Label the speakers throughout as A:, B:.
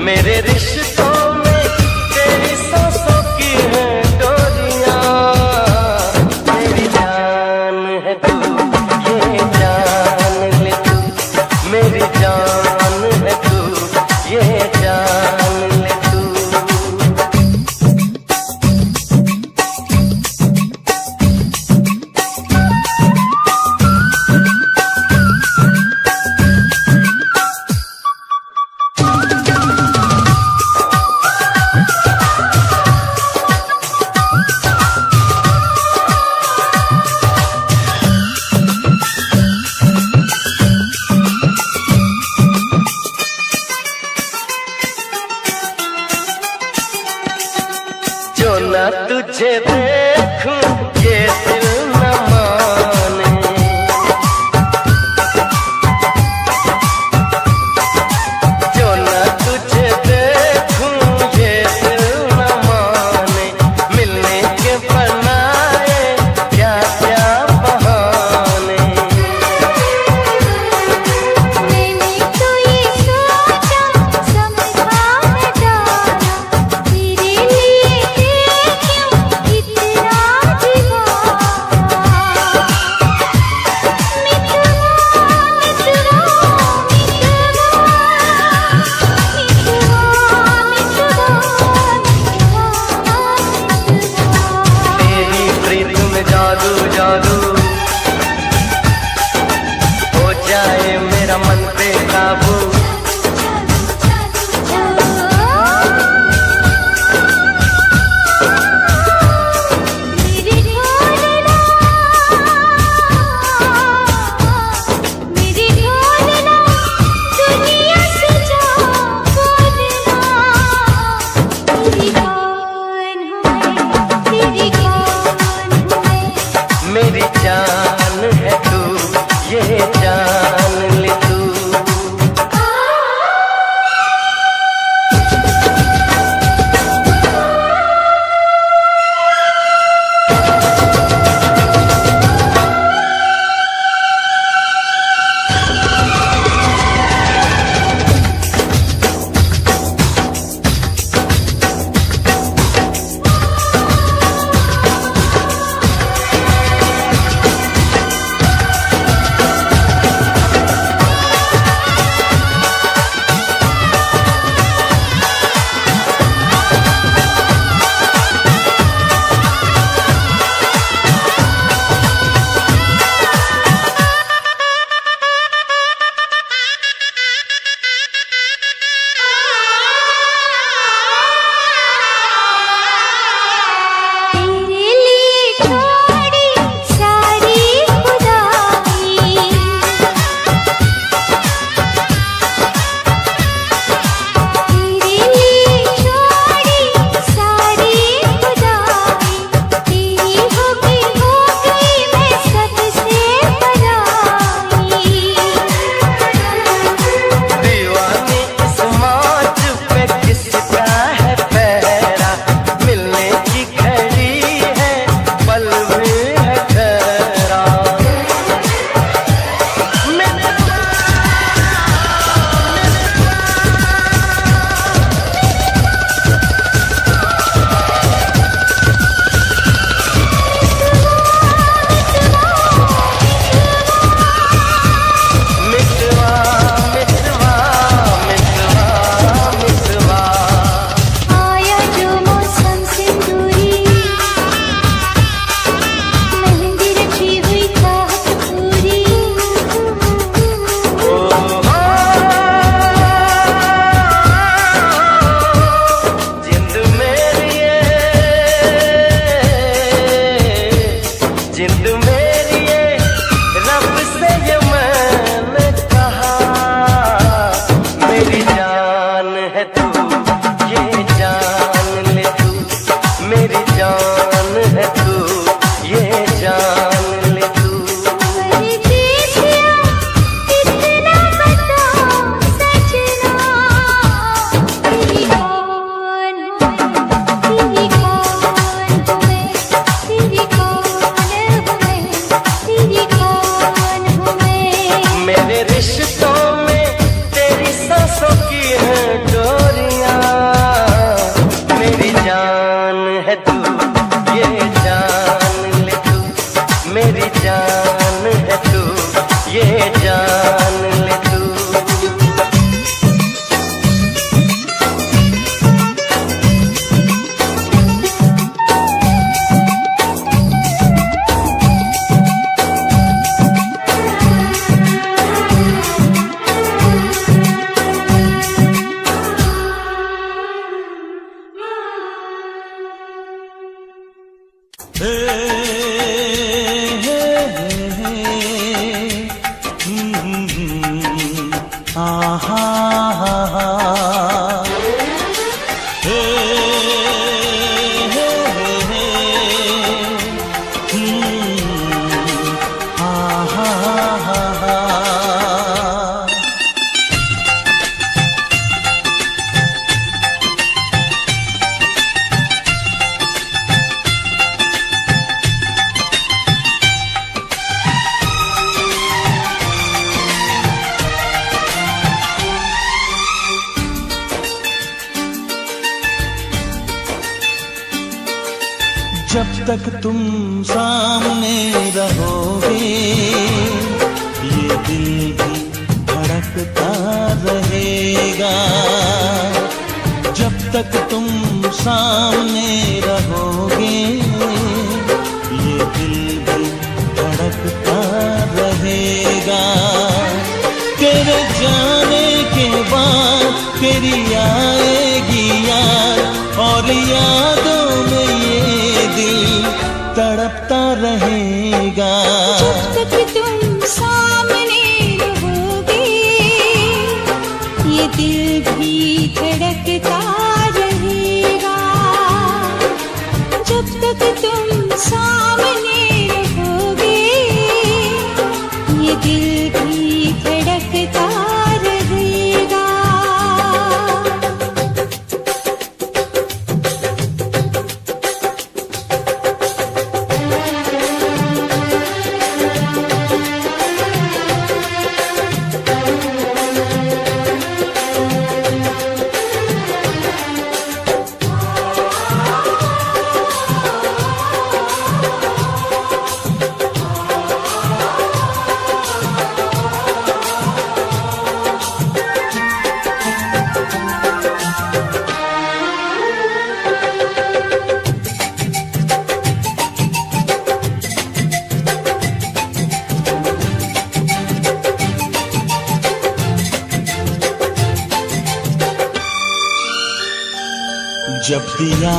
A: मेरे रिश्तों में तेरी सांसों की है डोरियां, मेरी जान है तू, ये जान ले तू, मेरी जान।
B: हाँ हाँ हाँ हाँ हे हे हे हाँ हाँ हाँ हाँ। जब तक तुम सामने रहोगे ये दिल भी धड़कता रहेगा। जब तक तुम सामने रहोगे ये दिल भी धड़कता रहेगा। तेरे जाने के बाद तेरी आएगी याद और यादों में ये दिल तड़पता रहेगा।
C: जब तक तुम सामने रहोगे ये दिल भी धड़कता रहेगा। जब तक तुम सामने रहोगे ये दिल भी धड़कता रहेगा।
B: जब दिया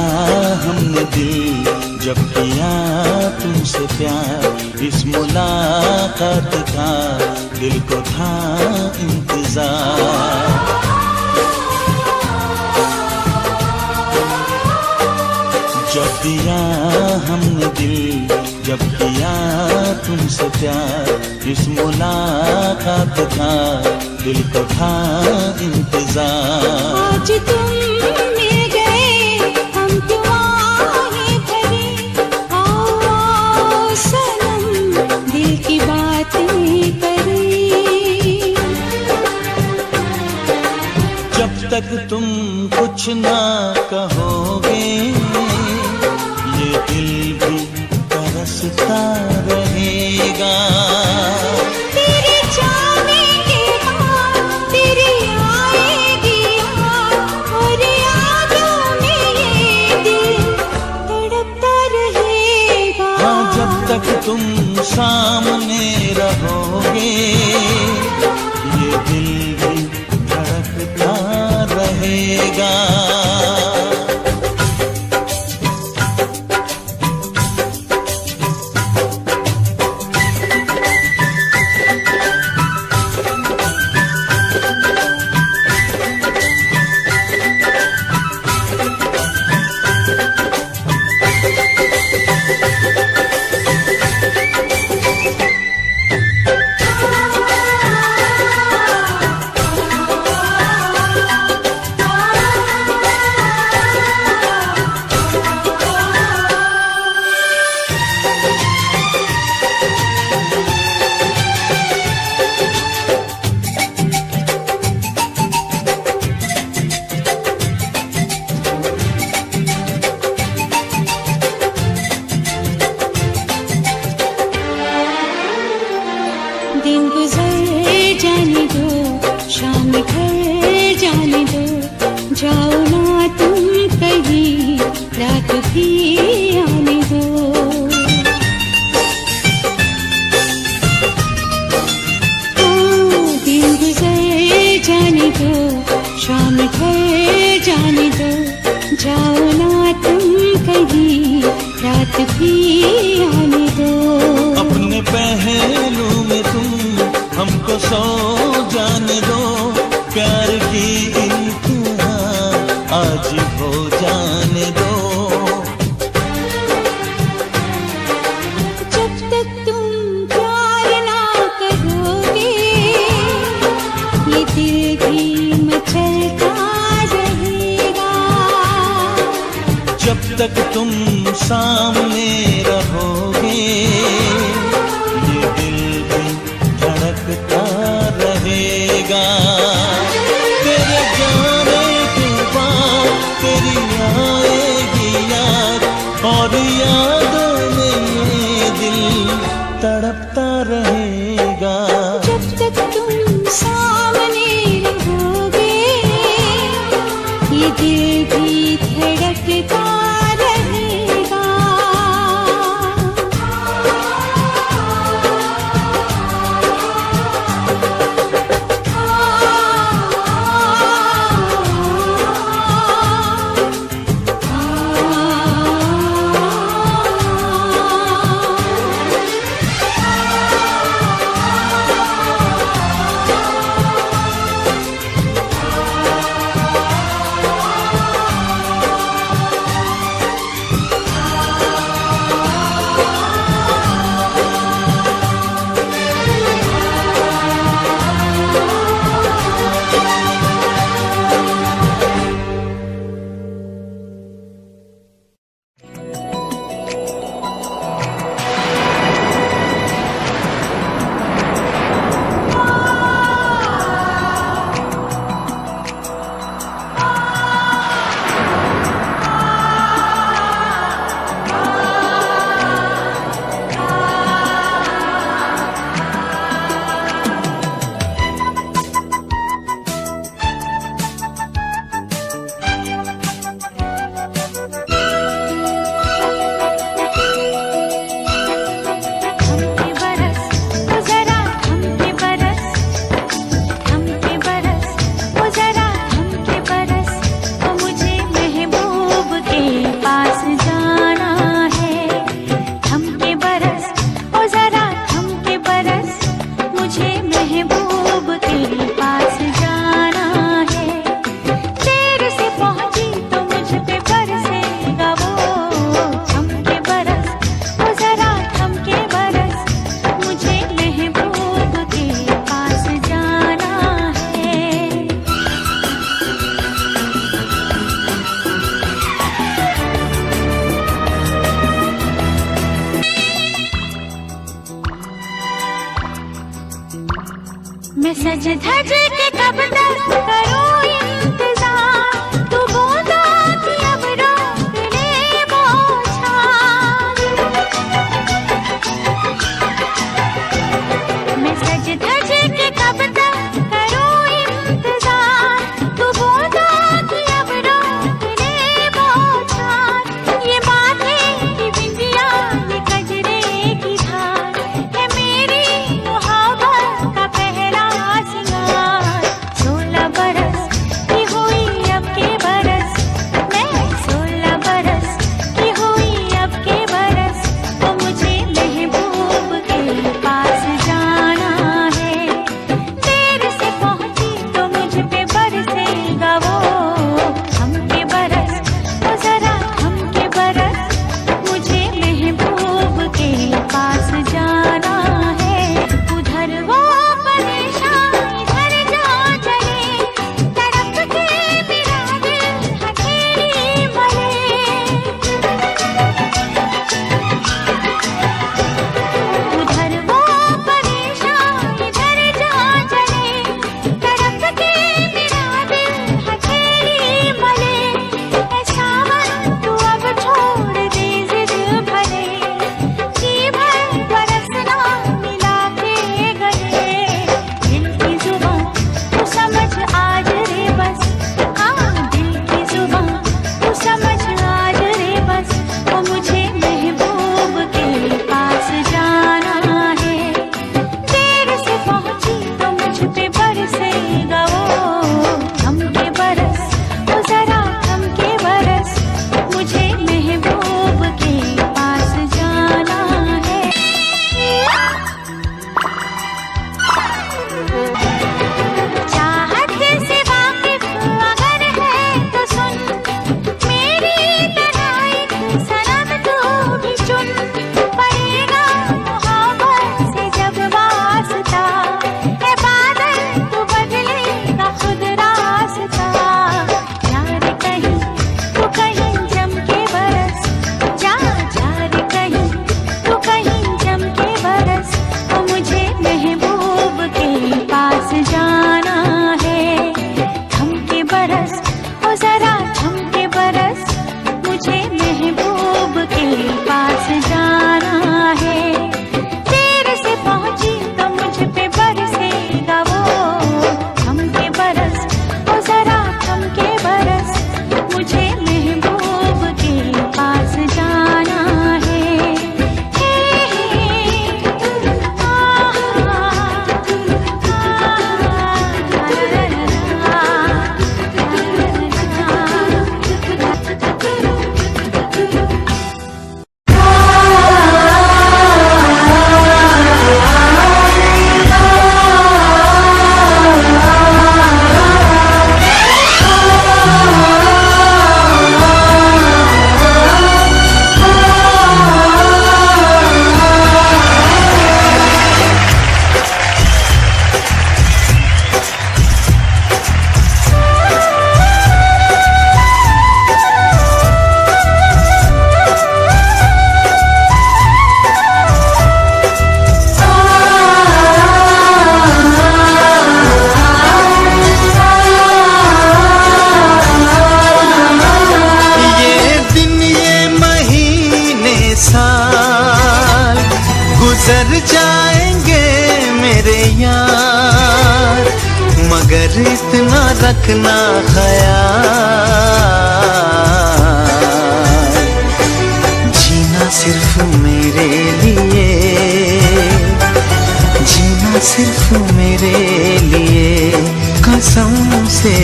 B: हमने दिल, जब किया तुमसे प्यार, इस मुलाकात का दिल को था इंतजार। जब दिया हमने दिल, जब किया तुमसे प्यार, इस मुलाकात का दिल को था इंतजार।
C: आज तुम मिल गए, हम दुआएं भरे, आओ आओ सनम दिल की बातें करें।
B: जब तक तुम कुछ ना कहोगे ये दिल भी तरसता रहेगा।
C: तेरे जाने के बाद तेरी आएगी याद और यादों में ये दिल तड़पता रहेगा।
B: हाँ, जब तक तुम सामने रहोगे ये दिल भी धड़कता रहेगा। तुम सामने रहोगे ये दिल भी धड़कता रहेगा। तेरे जाने के बाद तेरी आएगी याद और यादों में ये दिल तड़पता रहेगा।
C: जब तक तुम सामने रहोगे ये दिल भी धड़कता रहेगा। मैं सज धज के कब तक करूं इंतजार, तू बूंदा की अब रोक ले बौछार। मैं सज धज के कब तक करूं इंतजार, तू बूंदा की अब रोक ले बौछार। ये माथे की बिंदिया ये गजरे की धार है मेरी मोहब्बत का पहला सिंगार।
B: इतना रखना ख्याल, जीना सिर्फ मेरे लिए, जीना सिर्फ मेरे लिए, कसम से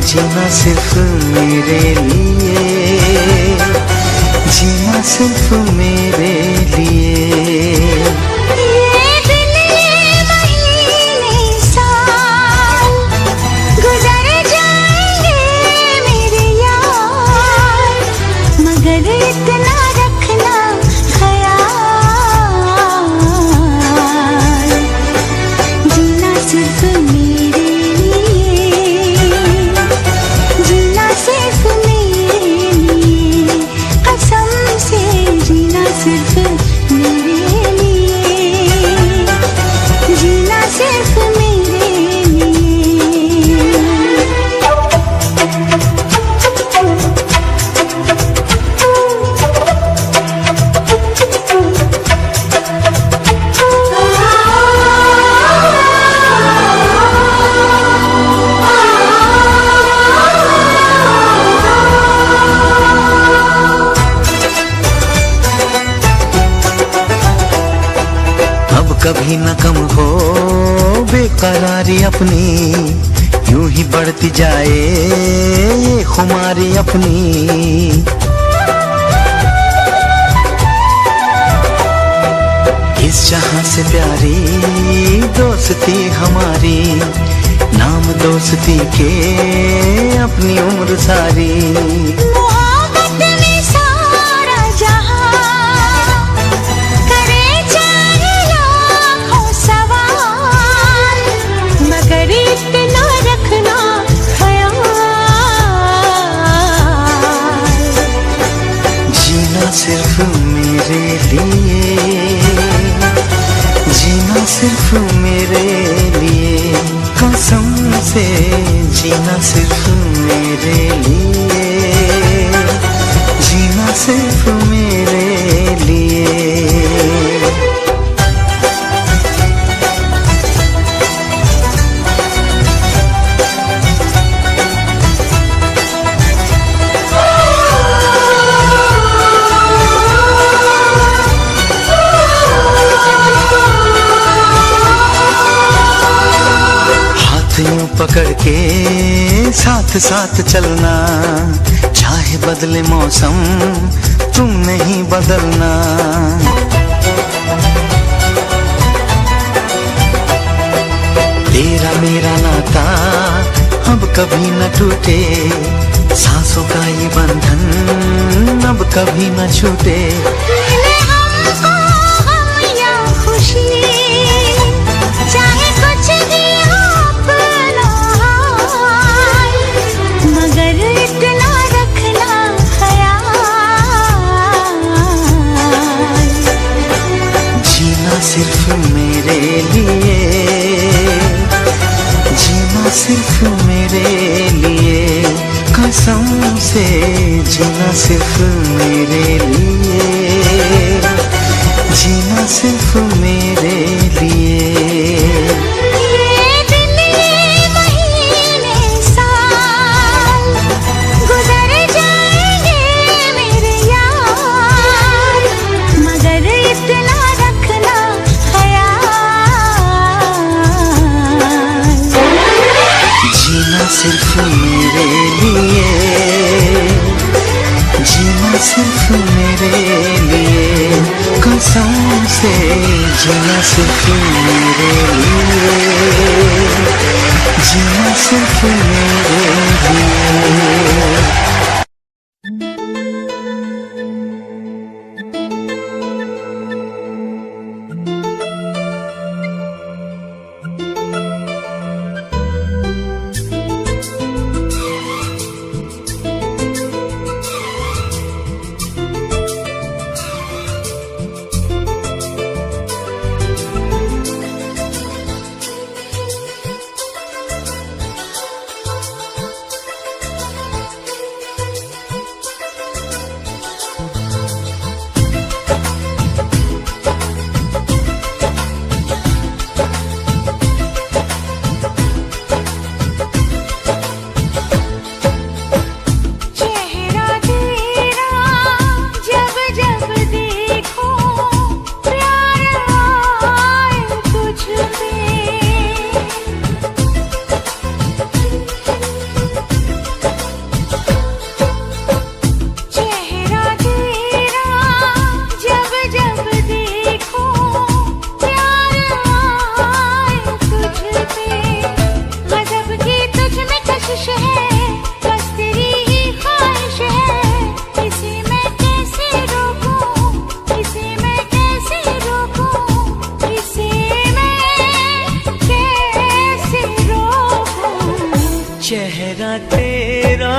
B: जीना सिर्फ मेरे लिए, जीना सिर्फ मेरे लिए। कभी न कम हो बेकरारी अपनी, यूं ही बढ़ती जाए ये खुमारी अपनी। इस जहां से प्यारी दोस्ती हमारी, नाम दोस्ती के अपनी उम्र सारी। सिर्फ मेरे लिए, जीना सिर्फ मेरे लिए, कसम से जीना सिर्फ मेरे लिए, जीना सिर्फ मेरे लिए। पकड़ के साथ साथ चलना, चाहे बदले मौसम तुम नहीं बदलना। तेरा मेरा नाता अब कभी न टूटे, सांसों का ये बंधन अब कभी न छूटे। सिर्फ मेरे लिए, जीना सिर्फ मेरे लिए, कसम से जीना सिर्फ मेरे लिए, जीना सिर्फ मेरे लिए। सिर्फ मेरे लिए, जीना सिर्फ मेरे लिए, कसम से जीना सिर्फ मेरे लिए, जीना सिर्फ मेरे लिए। चेहरा तेरा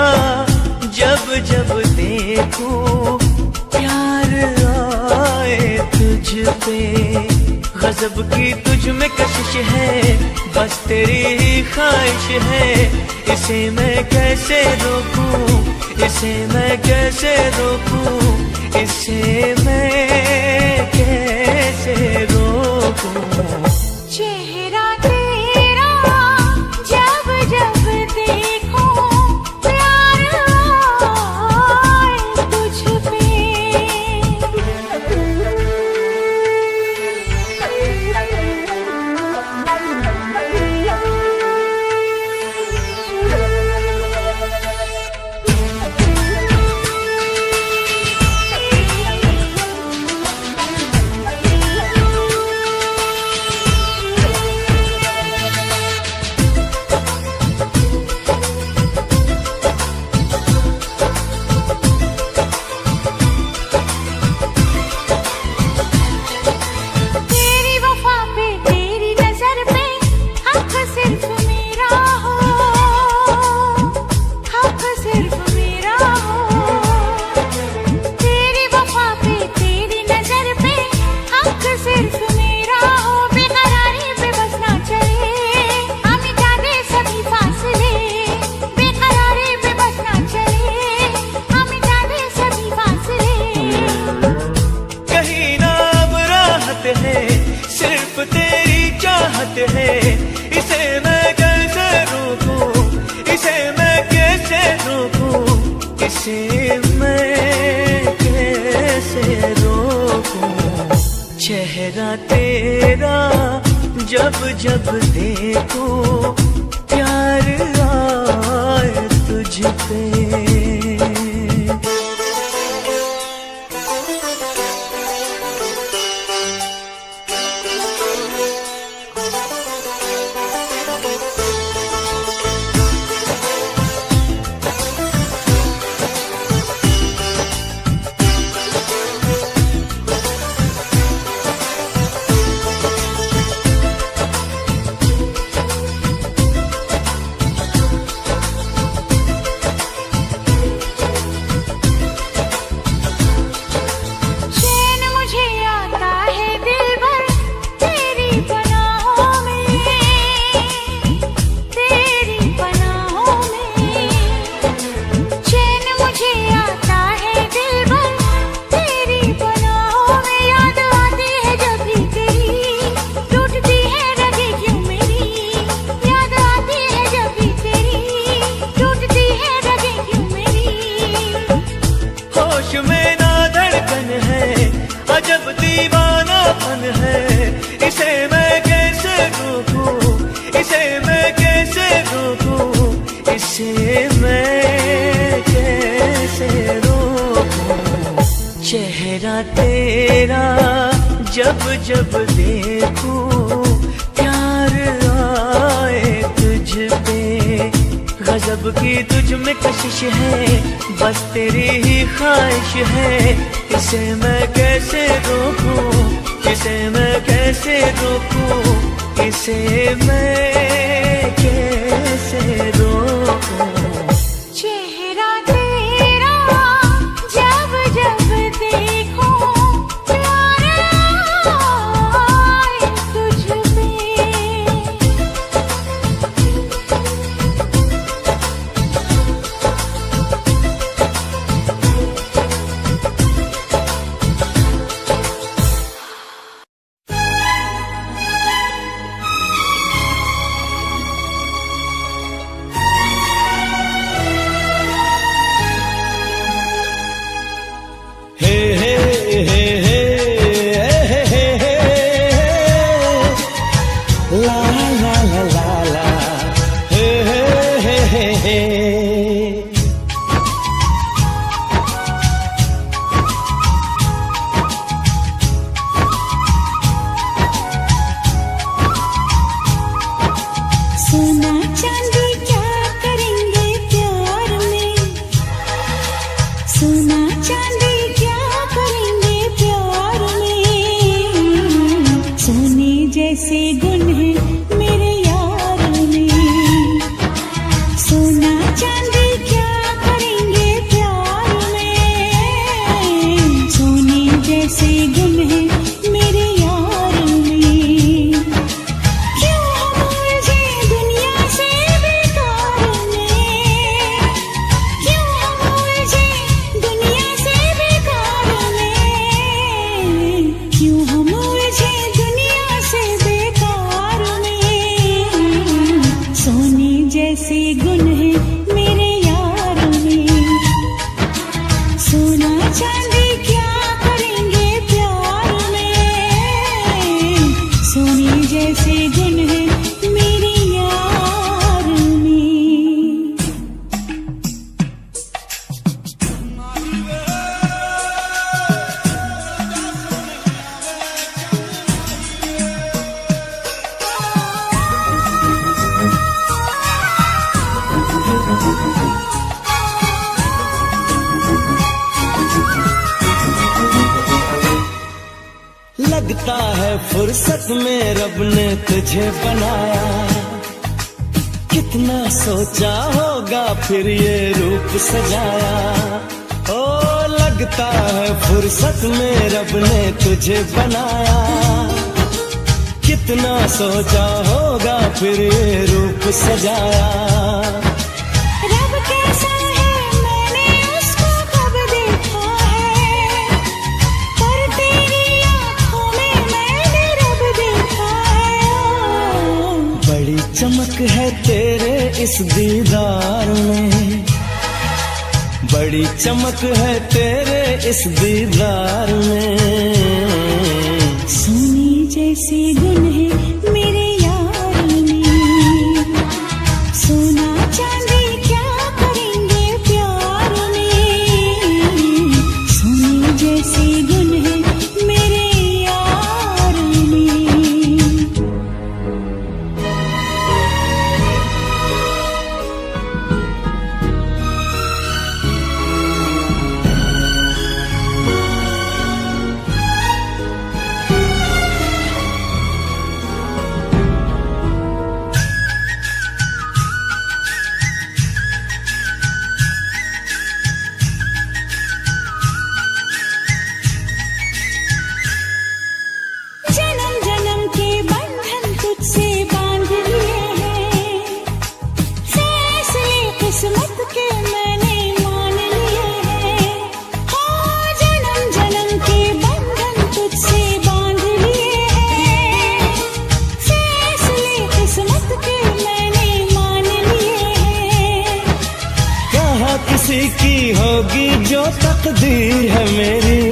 B: जब जब देखूं प्यार आए तुझ पे, गजब की तुझ में कशिश है, बस तेरी ही ख्वाहिश है। इसे मैं कैसे रोकूं, इसे मैं कैसे रोकूं, इसे मैं कैसे रोकूं।
C: चेहरा तेरा जब जब देखूं प्यार आए तुझ पे। तेरी वफा पे तेरी नजर पे हक सिर्फ मेरा हो, हक सिर्फ मेरा हो। तेरी वफा पे तेरी नजर पे हक सिर्फ मेरा हो। बेकरारी पे बस ना चले हम मिटा दे सभी फासले, बेकरारी पे बस ना चले हम मिटा दे सभी फासले।
B: कहीं ना अब राहत है, सिर्फ तेरी चाहत है। इसे मैं कैसे रोकूं, इसे मैं कैसे रोकूं, इसे मैं कैसे रोकूं। चेहरा तेरा जब जब देखूं प्यार आए तुझ पे।
C: चैन मुझे आता है दिल भर तेरी पनाहों में, तेरी पनाहों में। चैन मुझे आता है दिल भर तेरी पनाहों में। याद आती है जब भी तेरी, टूटती है रगे क्यों मेरी। याद आती है जब भी तेरी, टूटती है रगे क्यों मेरी।
B: होश में ना धड़कन है, अजब दीवानापन है। इसे मैं कैसे रोकूं, इसे मैं कैसे रोकूं, इसे मैं कैसे रोकूं। चेहरा तेरा जब जब देखूं प्यार आए तुझ पे, गजब की तुझ में कशिश है, बस तेरी ही ख्वाहिश है। इसे मैं कैसे रोकूं, इसे मैं कैसे रोकूं, इसे मैं कैसे रोकूं।
C: चेहरा तेरा जब जब देखूं प्यार आए तुझ पे। सोना चांदी क्या करेंगे प्यार में, सोने जैसे गुण है मेरे यार में। क्यों हम उलझे दुनिया से बेकार में, क्यों हम उलझे दुनिया से बेकार में, क्यों हम उलझे दुनिया से बेकार में। सोने जैसे गुण है मेरे यार में, सोना चांदी क्या करेंगे प्यार में, सोने जैसे गुण है मेरे यार में।
A: लगता है फुर्सत में रब ने तुझे बनाया, कितना सोचा होगा फिर ये रूप सजाया। ओ लगता है फुर्सत में रब ने तुझे बनाया, कितना सोचा होगा फिर ये रूप सजाया।
C: रब कैसा है मैंने उसको कब देखा है, पर तेरी आँखों में मैंने रब देखा है।
A: बड़ी चमक है तेरे इस दीदार में, बड़ी चमक है तेरे इस दीदार में।
C: सोने जैसे गुण है मेरे यार में, सोना चांदी क्या करेंगे प्यार में, सोने जैसे गुण है मेरे यार में। जन्म जन्म के बंधन तुझसे बांध लिए हैं, फैसले किस्मत के मैंने मान लिए हैं। हाँ जन्म जन्म के बंधन तुझसे बांध लिए हैं, फैसले किस्मत के मैंने मान लिए हैं।
A: कहाँ किसी की होगी जो तकदीर है मेरी,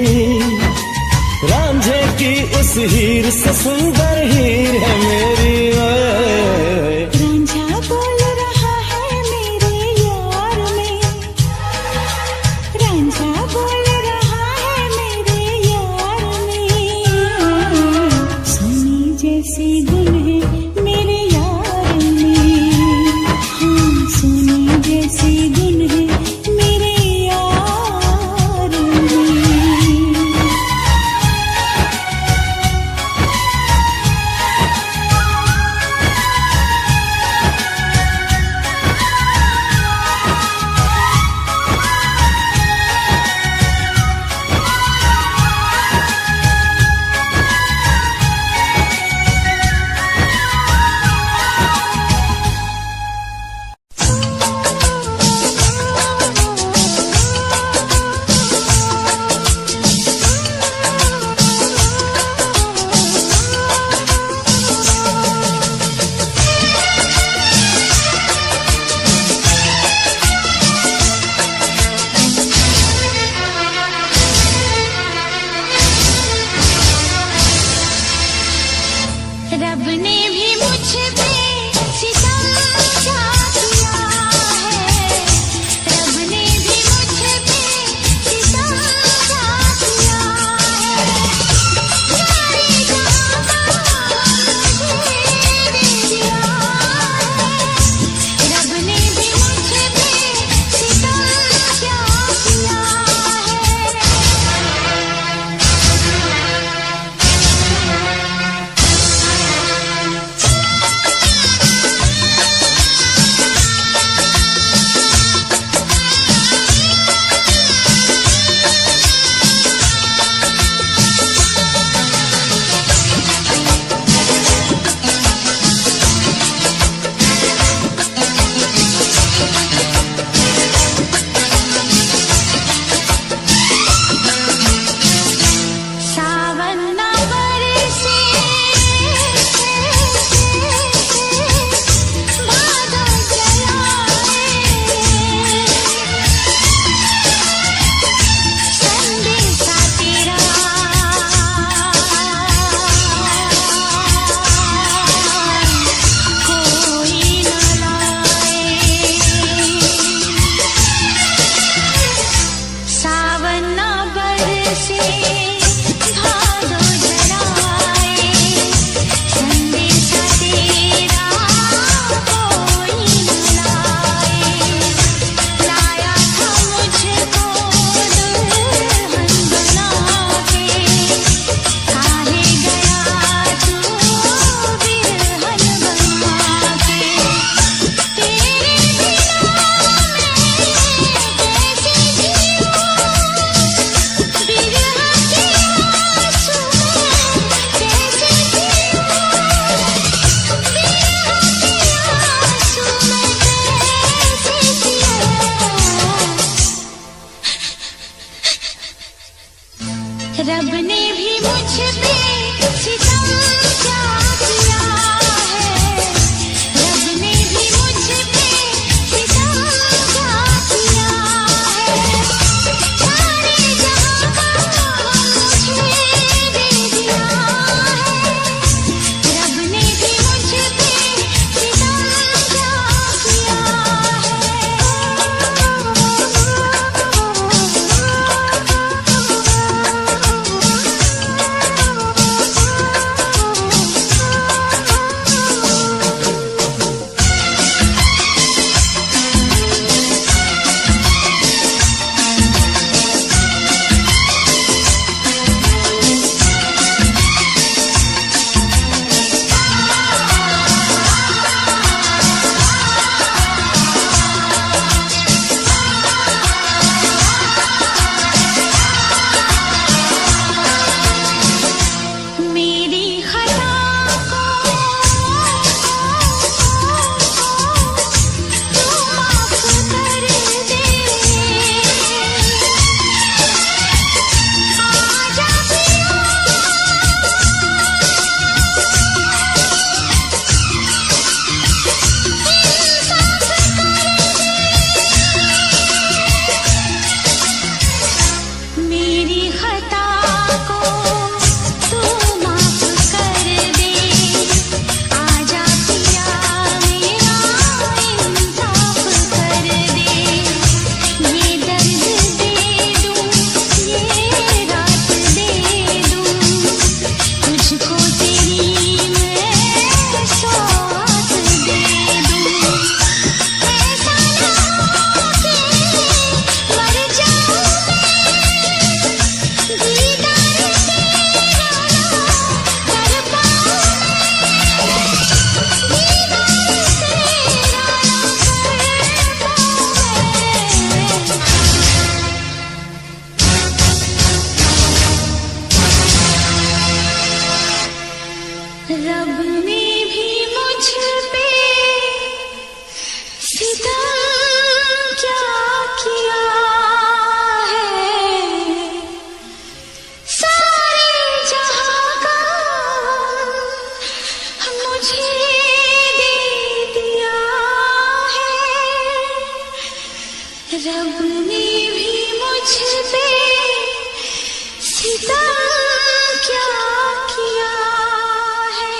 A: रांझे की उस हीर से सुंदर हीर है मेरी। ओए
C: रांझा बोल रहा है मेरे यार में, रांझा बोल रहा है मेरे यार में। सोने जैसे गुण है मेरे यार में, हाँ सोने जैसे गुण है मेरे यार में। रब ने भी मुझ पे सितम क्या किया है, रब ने भी मुझ पे सितम क्या किया है। सारे जहां का मुझे दे दिया है, रब ने भी मुझ पे सितम क्या किया मेरी खता को तू माफ कर दे, आजा पिया मेरी खता को तू माफ कर दे, आजा पिया मेरा इंसाफ कर दे। ये दर्द दे दूं, ये रात दे दूं, तुझको तेरी मैं सौगात दे दूं। ऐसा ना हो कि मर जाऊं दीदार तेरा ना कर पाऊं, दीदार तेरा ना कर पाऊं। रब ने भी मुझ पे सितम क्या किया है, सारे जहां का मुझे दे दिया है, रब ने भी मुझ पे सितम क्या किया है।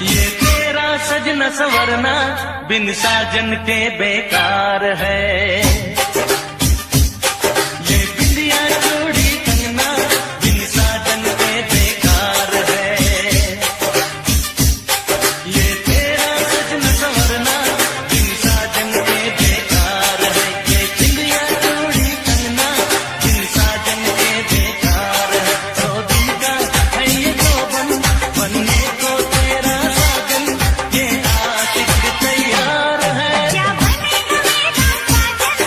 A: ये तेरा सजना संवरना बिन साजन के बेकार है, ये बिंदिया चूड़ी कंगना बिन साजन के बेकार है। ये तेरा सजना संवरना बिन साजन के बेकार है, ये बिंदिया चूड़ी कंगना बिन साजन के बेकार है। सौ दिन का है ये जोबन बनने को तेरा साजन, ये आशिक तैयार है।
C: क्या बनेगा मेरा साजन,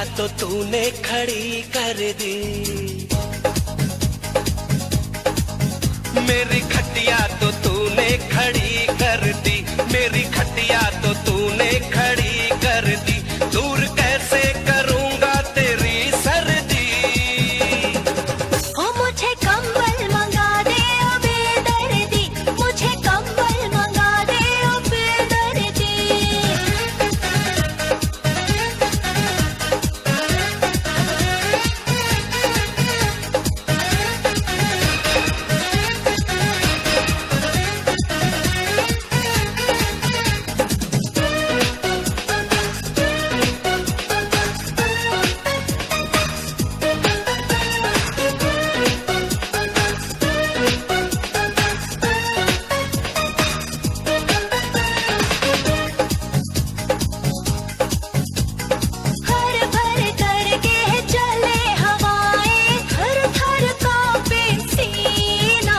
A: तो तूने खड़ी कर दी, मेरी खटिया तो तूने खड़ी कर दी, मेरी खटिया तो तूने खड़ी कर दी। दूर कैसे करूंगा तेरी सर्दी।
C: ओ मुझे कंबल मंगा दे ओ बेदर्दी, मुझे कंबल मंगा दे ओ बेदर्दी। हर भर करके चले हवाएं, थर थर कांपे सीना।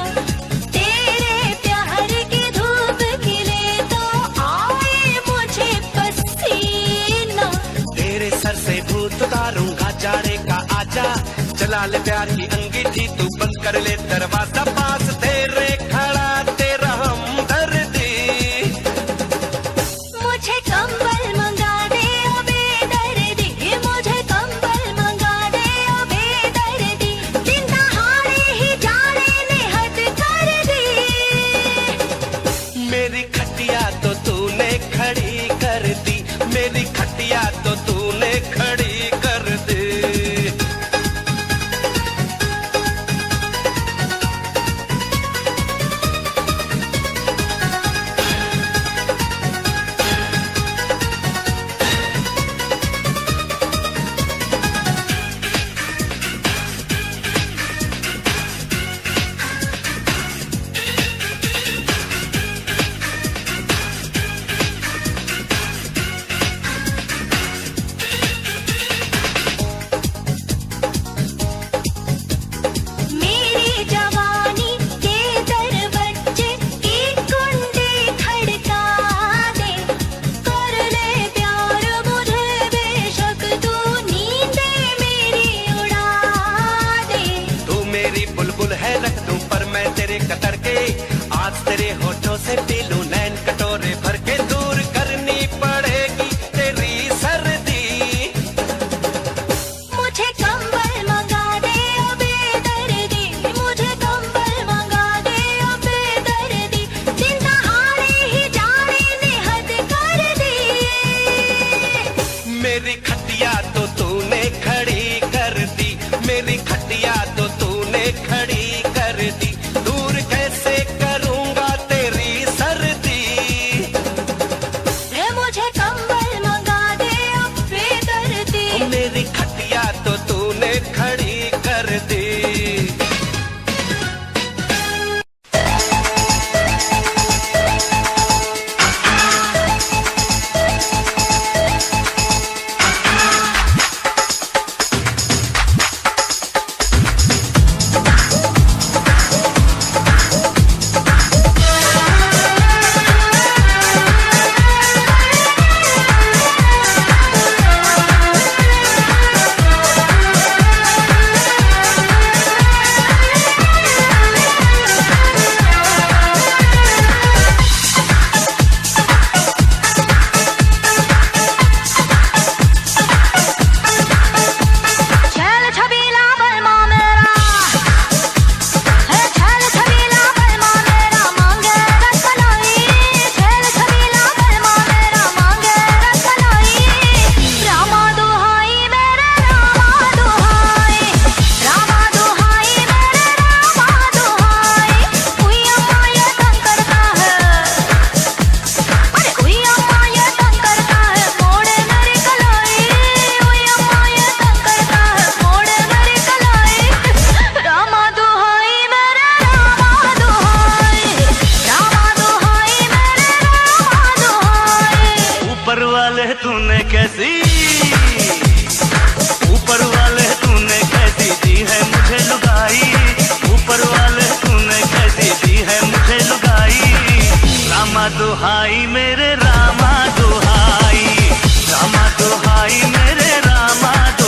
C: तेरे प्यार की धूप खिले तो आए मुझे पसीना।
A: तेरे सर से भूत उतारूंगा जाड़े का आजा, जला ले प्यार की अंगीठी तू बंद कर ले दरवाजा, पास तेरे खड़ा तेरा हमदर्दी।
C: मुझे कंबल मंगा दे ओ बेदर्दी, मुझे कंबल मंगा दे ओ बेदर्दी। दिन दहाड़े ही जाने ने हद कर दी।
A: मेरी खटिया तो तूने खड़ी कर दी, मेरी खटिया तो तूने खड़ी कर दी।
C: मेरी जवानी के दरवज्जे की कुंडी खड़का दे। कर ले प्यार मुझे बेशक तू नींदे मेरी उड़ा दे।
A: तू मेरी बुलबुल है रख दूं पर मैं तेरे कतर के, आज तेरे होठों से पी लूं नैन कटोरे भर के। दूर करनी पड़ेगी तेरी सर्दी।
C: मुझे कंबल मंगा दे ओ बेदर्दी, मुझे कंबल मंगा दे ओ बेदर्दी। दिन दहाड़े ही जाने ने हद कर दी।
A: मेरी खटिया तो तूने खड़ी कर दी, मेरी खटिया तो तूने खड़ी कर दी। दूर कैसे करूंगा तेरी सर्दी।
C: मुझे कंबल मंगा दे ओ बेदर्दी।
A: मेरी खटिया तो तूने खड़ी कर दी।
C: छल छबीला बलमा मेरा है, छल छबीला बलमा मेरा मांगे रसमलाई। छल छबीला बलमा मेरा मांगे रसमलाई। रामा दुहाई मेरे रामा दुहाई, रामा दुहाई मेरे रामा दुहाई। कोई अम्मा ये तंग करता है, अरे कोई अम्मा ये तंग करता है मोड़े मेरी कलाई। कोई अम्मा ये तंग करता है मोड़े मेरी कलाई। रामा दुहाई मेरे रामा दुहाई, रामा दुहाई मेरे रामा दुहाई।
A: ऊपर वाले तूने कैसी, ऊपर वाले तूने कैसी दी है मुझे लुगाई। ऊपर वाले तूने कैसी दी है मुझे लुगाई। रामा दुहाई मेरे रामा दुहाई, रामा दुहाई मेरे रामा दुहाई।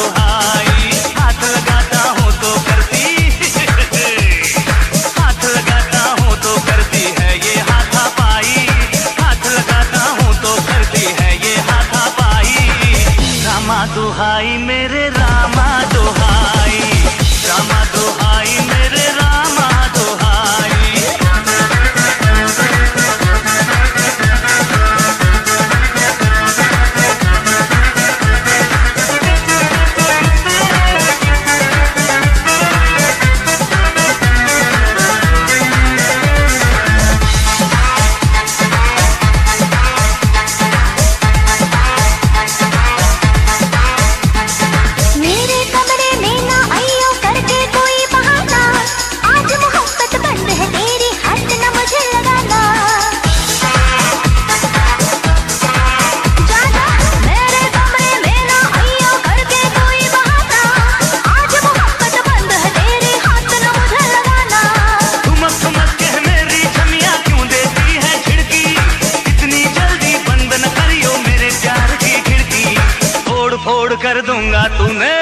A: कर दूंगा तूने,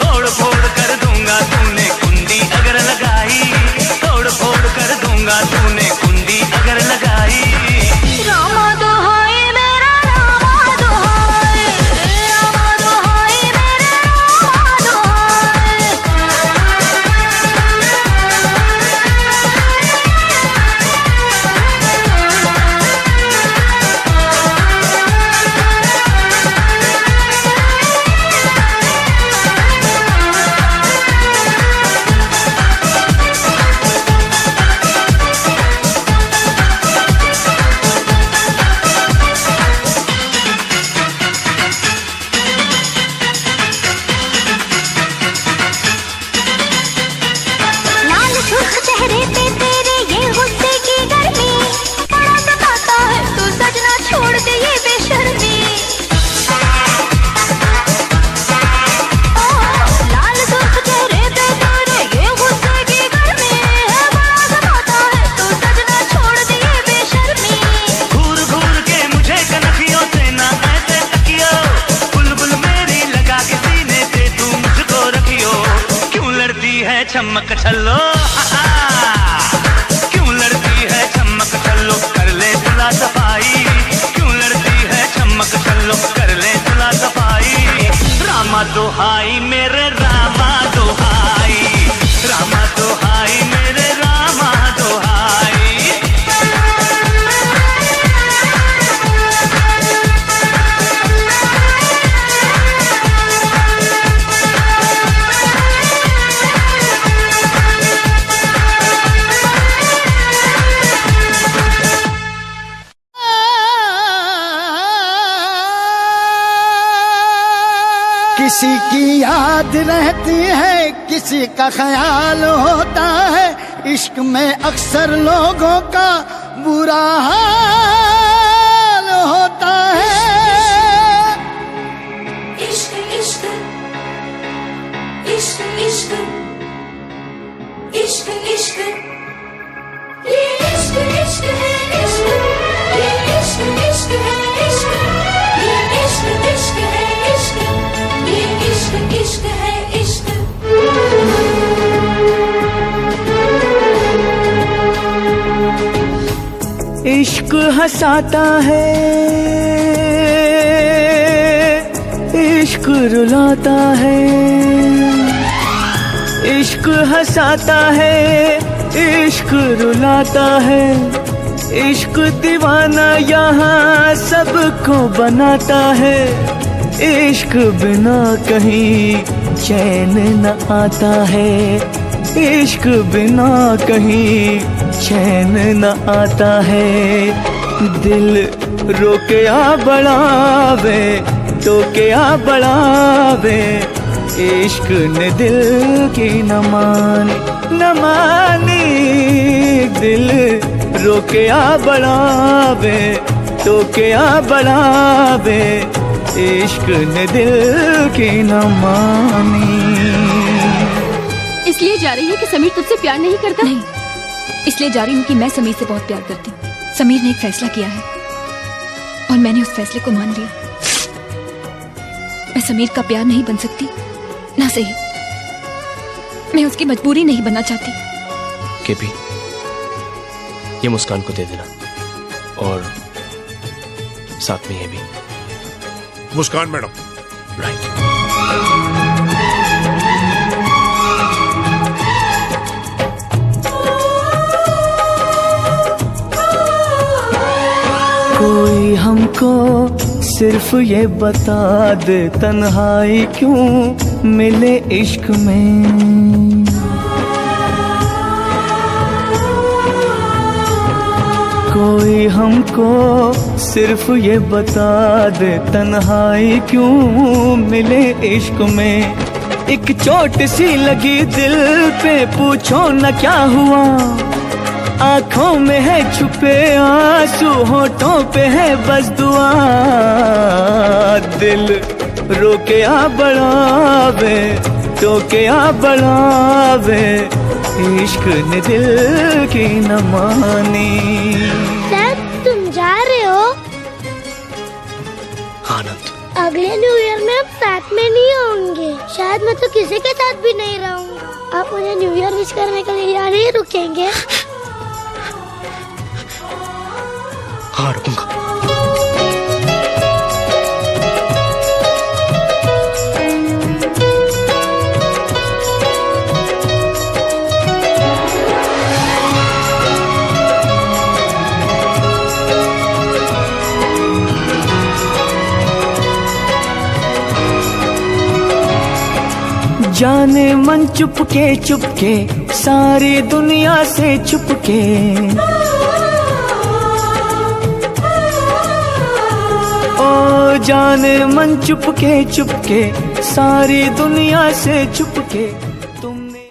A: तोड़ फोड़ कर दूंगा तूने कुंडी अगर लगाई, तोड़ फोड़ कर दूंगा तूने कुंडी अगर लगाई।
C: रामा दुहाई मेरा रामा दुहाई, रामा दुहाई मेरा रामा दुहाई। लाल सुर्ख चेहरे पे तेरे ये गुस्से की गर्मी, बड़ा सताता है तू सजना छोड़ दे ये बेशर्मी। ओ, लाल सुर्ख चेहरे पे तेरे ये गुस्से की गर्मी, बड़ा सताता है तू सजना छोड़ दे ये बेशर्मी।
A: घूर घूर के मुझे कनखियों से ना ऐसे तकियो, बुलबुल मेरी लगा के सीने से तू मुझको रखियो। क्यों लड़ती है चमक छल्लो, क्यों लड़ती है चमक छल्लो, कर ले तुला सफाई। क्यों लड़ती है चमक छल्लो, कर ले तुला सफाई। रामा दुहाई मेरे रामा दुहाई, रामा दुहाई मेरे रामा दुहाई।
D: किसी की याद रहती है, किसी का ख्याल होता है, इश्क में अक्सर लोगों का बुरा हाल होता है।
E: इश्क इश्क इश्क इश्क इश्क इश्क ये इश्क इश्क है इश्क, ये इश्क इश्क है इश्क, ये इश्क इश्क है इश्क, ये इश्क इश्क है इश्क।
B: इश्क हंसाता है, इश्क रुलाता है, इश्क हंसाता है, इश्क रुलाता है, इश्क दीवाना यहाँ सबको बनाता है। इश्क बिना कहीं चैन न आता है, इश्क बिना कहीं चैन न आता है। दिल रोके आ बढ़ावे, टोके आ बढ़ावे, इश्क ने दिल की न मानी, दिल रोके आ बढ़ावे, टोके आ बढ़ावे, इश्क ने दिल की न मानी।
F: इसलिए जा रही है कि समीर तुझसे प्यार नहीं करता? नहीं, इसलिए जा रही हूँ कि मैं समीर से बहुत प्यार करती हूँ। समीर ने एक फैसला किया है और मैंने उस फैसले को मान लिया। मैं समीर का प्यार नहीं बन सकती, ना सही मैं उसकी मजबूरी नहीं बनना चाहती।
G: केपी, ये मुस्कान को दे देना और साथ में ये भी।
H: मुस्कान मैडम।
G: राइट।
B: कोई हमको सिर्फ ये बता दे, तन्हाई क्यों मिले इश्क में। कोई हमको सिर्फ ये बता दे, तन्हाई क्यों मिले इश्क में। एक चोट सी लगी दिल पे, पूछो न क्या हुआ। आँखों में है छुपे आंसू, होठों पे है बस दुआ। दिल रोके आ बढ़ावे, टोके आ बढ़ावे, इश्क ने दिल की न मानी।
C: सर तुम जा रहे हो?
G: आनंद,
C: अगले न्यू ईयर में हम साथ में नहीं होंगे। शायद मैं तो किसी के साथ भी नहीं रहूंगा। आप मुझे न्यू ईयर विश करने के लिए यहाँ नहीं रुकेंगे?
G: हाँ रुकूंगा।
B: जाने मन चुपके सारी दुनिया से छुपके, ओ जाने मन चुपके सारी दुनिया से छुपके।